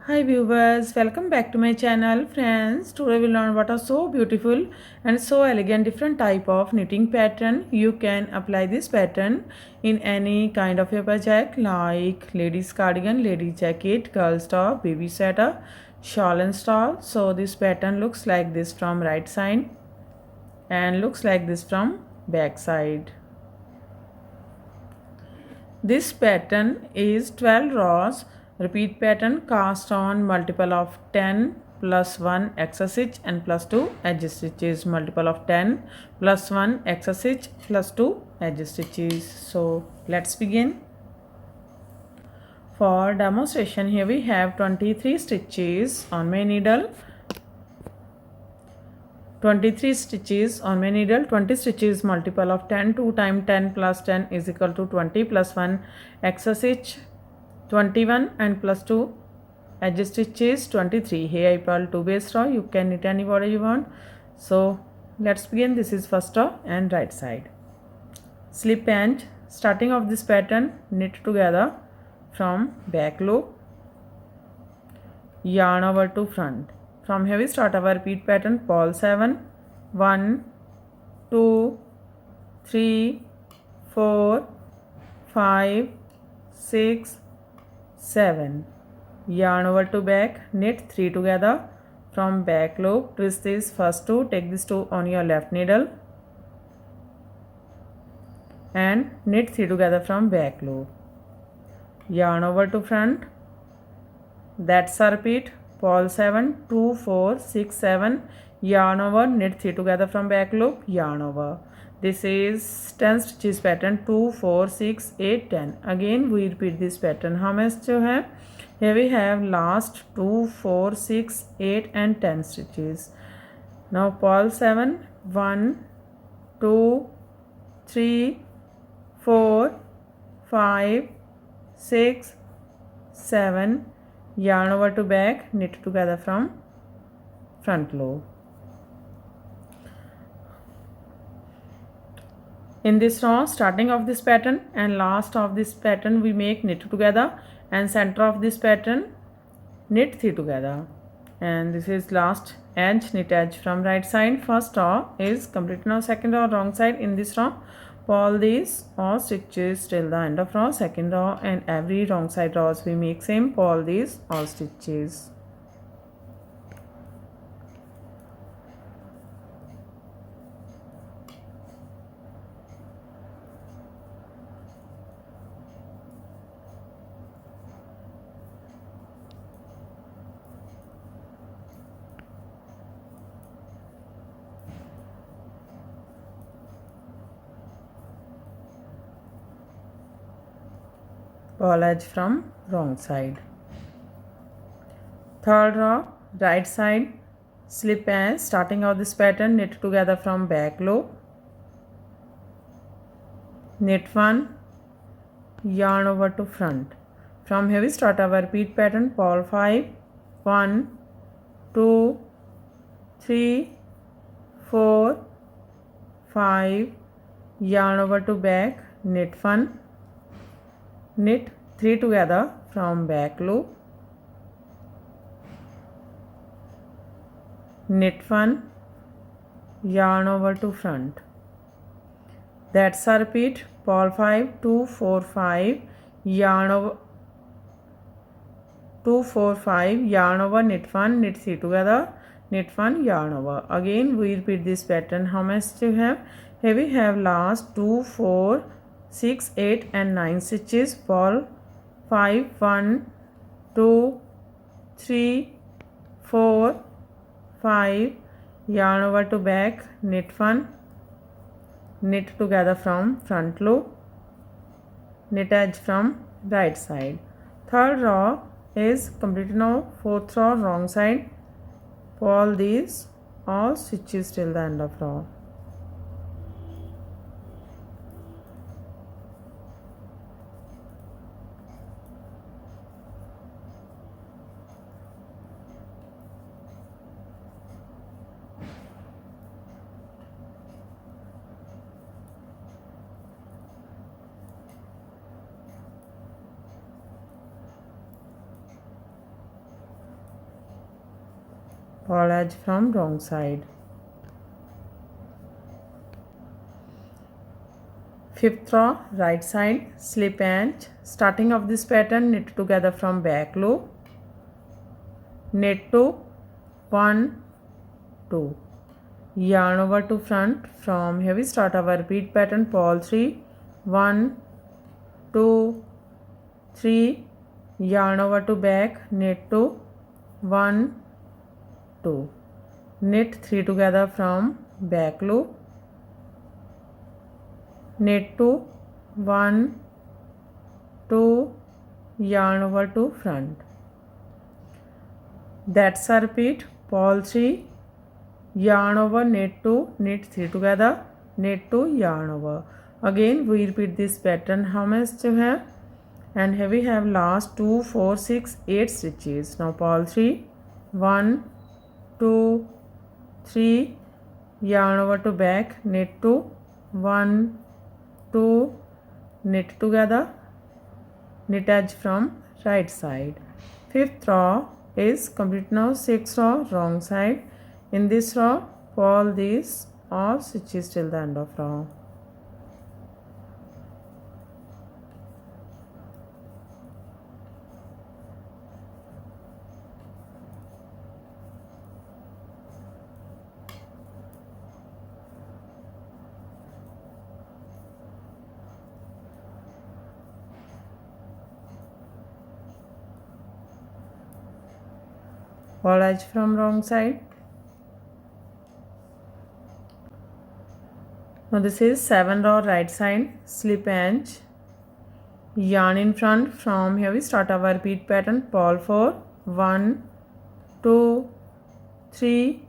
Hi viewers, welcome back to my channel. Friends, today we'll learn what are so beautiful and so elegant different type of knitting pattern. You can apply this pattern in any kind of a project like ladies cardigan, ladies jacket, girls top, baby sweater, shawl and stall. So this pattern looks like this from right side and looks like this from back side. This pattern is 12 rows. Repeat pattern cast on multiple of 10 plus 1 extra stitch and plus 2 edge stitches. Multiple of 10 plus 1 extra stitch plus 2 edge stitches. So let's begin. For demonstration, here we have 23 stitches on my needle. 23 stitches on my needle. 20 stitches multiple of 10. 2 times 10 plus 10 is equal to 20 plus 1 extra stitch 21 and plus 2 edge stitches 23. Here I purl 2 base row. You can knit any border you want. So let's begin. This is first row and right side. Slip and starting of this pattern, knit together from back loop, yarn over to front. From here we start our repeat pattern. Purl 7, 1, 2, 3, 4, 5, 6, 7. Yarn over to back, knit 3 together from back loop. Twist these first 2, take these 2 on your left needle and knit 3 together from back loop. Yarn over to front. That's a repeat. Purl 7, 2, 4, 6, 7. Yarn over, knit 3 together from back loop, yarn over. This is 10 stitches pattern. 2, 4, 6, 8, 10. Again we repeat this pattern. How much you have? Here we have last 2, 4, 6, 8 and 10 stitches. Now purl 7, 1, 2, 3, 4, 5, 6, 7. Yarn over to back, knit together from front loop. In this row, starting of this pattern and last of this pattern, we make knit together, and center of this pattern, knit 3 together. And this is last edge, knit edge from right side. First row is complete. Now second row wrong side. In this row, purl these all stitches till the end of row. Second row and every wrong side rows we make same. Purl these all stitches. Purl edge from wrong side. Third row right side, slip edge. Starting of this pattern, knit together from back loop, knit 1, yarn over to front. From here we start our repeat pattern. Purl 5, 1, 2, 3, 4, 5, yarn over to back, knit 1, knit 3 together from back loop, knit 1, yarn over to front. That's a repeat. Purl 5, 2, 4, 5, yarn over 2, 4, 5, yarn over, knit 1, knit 3 together, knit 1, yarn over. Again we repeat this pattern. How much do you have? Here we have last 2, 4, 6, 8 and 9 stitches. Purl 5, 1, 2, 3, 4, 5, yarn over to back, knit 1, knit together from front loop, knit edge from right side. Third row is completed now. Fourth row wrong side. Purl these all stitches till the end of row. purl edge from wrong side. Fifth row, right side, slip edge. Starting of this pattern, knit together from back loop, knit 2, 1, 2, yarn over to front. From here we start our repeat pattern, purl 3, 1, 2, 3, yarn over to back, knit 2, 1, 2, knit 3 together from back loop, knit 2, 1, 2, yarn over to front. That's a repeat, purl 3, yarn over, knit 2, knit 3 together, knit 2, yarn over. Again we repeat this pattern. How much you have? And here we have last 2, 4, 6, 8 stitches. Now purl 3, 1, 2, 3, yarn over to back, knit 2, 1, 2, knit together, knit edge from right side. Fifth row is complete now. Sixth row, wrong side. In this row, purl these all stitches till the end of row. Purl edge from wrong side. Now this is 7 row, right side, slip edge, yarn in front. From here we start our repeat pattern, purl 4, 1, 2, 3,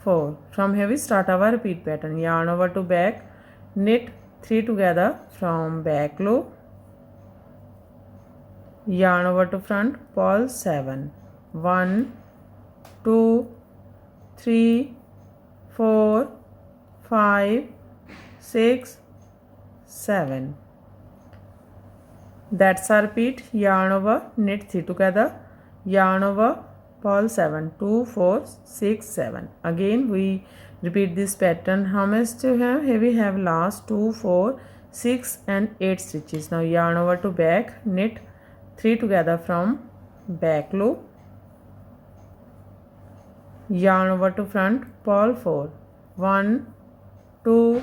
4. From here we start our repeat pattern, yarn over to back, knit 3 together from back loop, yarn over to front, purl 7, 1, 2, 3, 4, 5, 6, 7. That's our repeat, yarn over, knit 3 together, yarn over, purl 7, 2, 4, 6, 7. Again we repeat this pattern. How much do you have? Here we have last 2, 4, 6 and 8 stitches. Now yarn over to back, knit 3 together from back loop, yarn over to front, purl 4, 1, 2,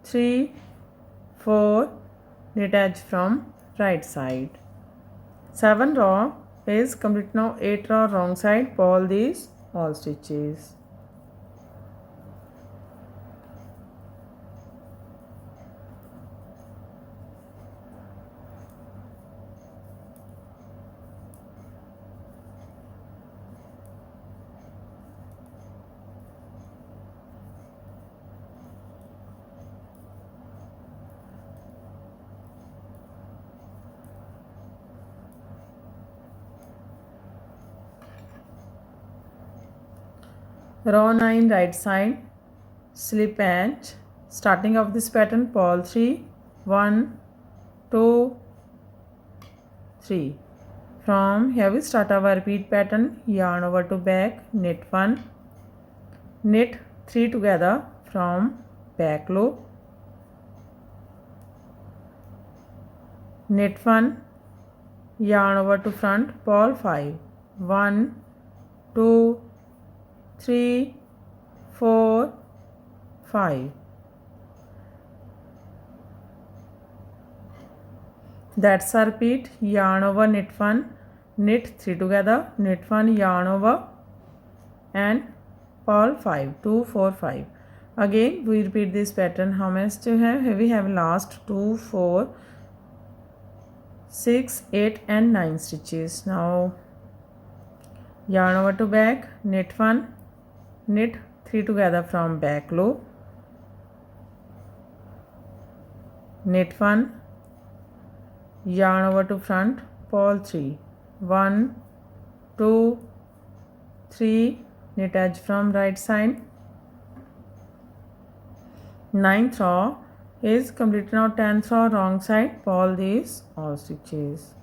3, 4, knit edge from right side. 7 row is complete now. 8 row, wrong side, purl these all stitches. Row 9, right side, slip edge. Starting of this pattern, purl 3, 1, 2, 3. From here we start our repeat pattern, yarn over to back, knit 1, knit 3 together from back loop, knit 1, yarn over to front, purl 5, 1, 2, 3, 4, 5. That's a repeat, yarn over, knit 1, knit 3 together, knit 1, yarn over and purl 5, 2, 4, 5. Again we repeat this pattern. How much do you have? Here we have last 2, 4, 6, 8 and 9 stitches. Now yarn over to back, knit 1, knit 3 together from back loop, knit 1, yarn over to front, purl 3, 1, 2, 3, knit edge from right side. 9th row is complete now. 10th row, wrong side, purl these all stitches.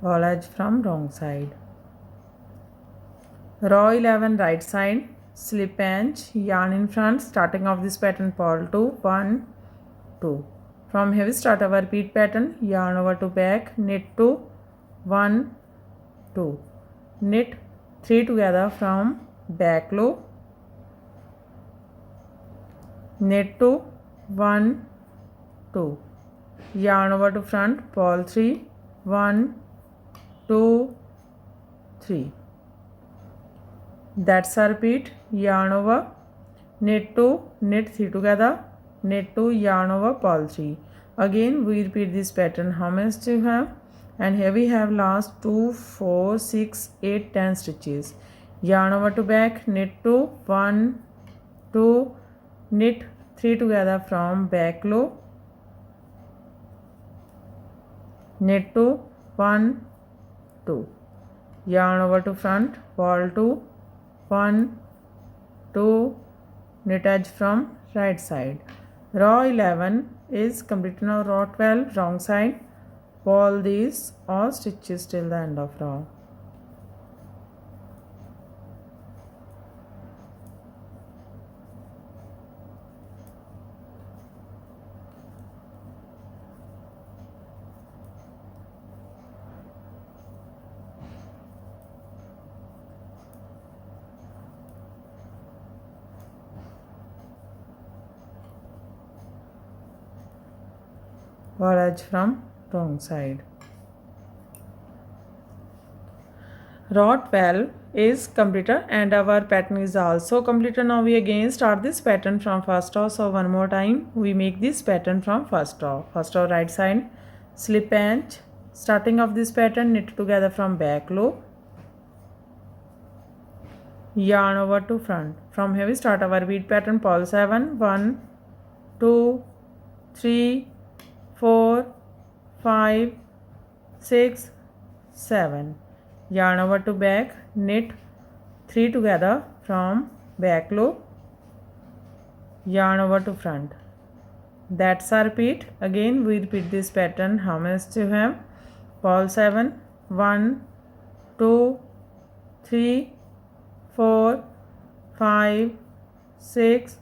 ball edge from wrong side. Row 11 right side, slip edge, yarn in front, starting of this pattern purl 2, 1, 2. From here we start our repeat pattern, yarn over to back, knit 2, 1, 2. Knit 3 together from back loop, knit 2, 1, 2. Yarn over to front, purl 3, 1, 2, 3. That's a repeat, yarn over, knit 2, knit 3 together, knit 2, yarn over, purl 3. Again we repeat this pattern. How much do you have? And here we have last 2, 4, 6, 8, 10 stitches. Yarn over to back, knit 2, 1, 2, knit 3 together from back loop, knit 2, 1, 2. Yarn over to front, purl 2, 1, 2, knit edge from right side. Row 11 is completed. Now row 12 wrong side, purl these all stitches till the end of row. Ball edge from wrong side. Row 12 is completed and our pattern is also completed. Now we again start this pattern from first row. So one more time we make this pattern from first row. First row right side, slip edge, starting of this pattern, knit together from back loop, yarn over to front. From here we start our bead pattern, purl 7, 1, 2, 3, 4, 5, 6, 7. Yarn over to back, knit 3 together from back loop, yarn over to front. That's a repeat. Again we repeat this pattern. How much do you have? Purl 7, 1, 2, 3, 4, 5, 6,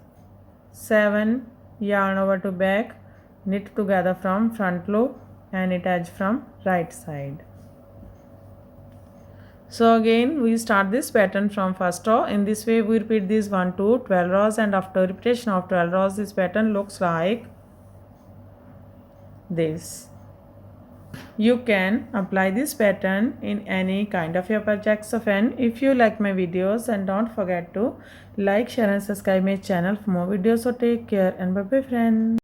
7. Yarn over to back, knit together from front loop and knit edge from right side. So again we start this pattern from first row. In this way we repeat these 1 to 12 rows, and after repetition of 12 rows this pattern looks like this. You can apply this pattern in any kind of your projects. So friend, if you like my videos, and don't forget to like, share and subscribe my channel for more videos. So take care and bye bye friend.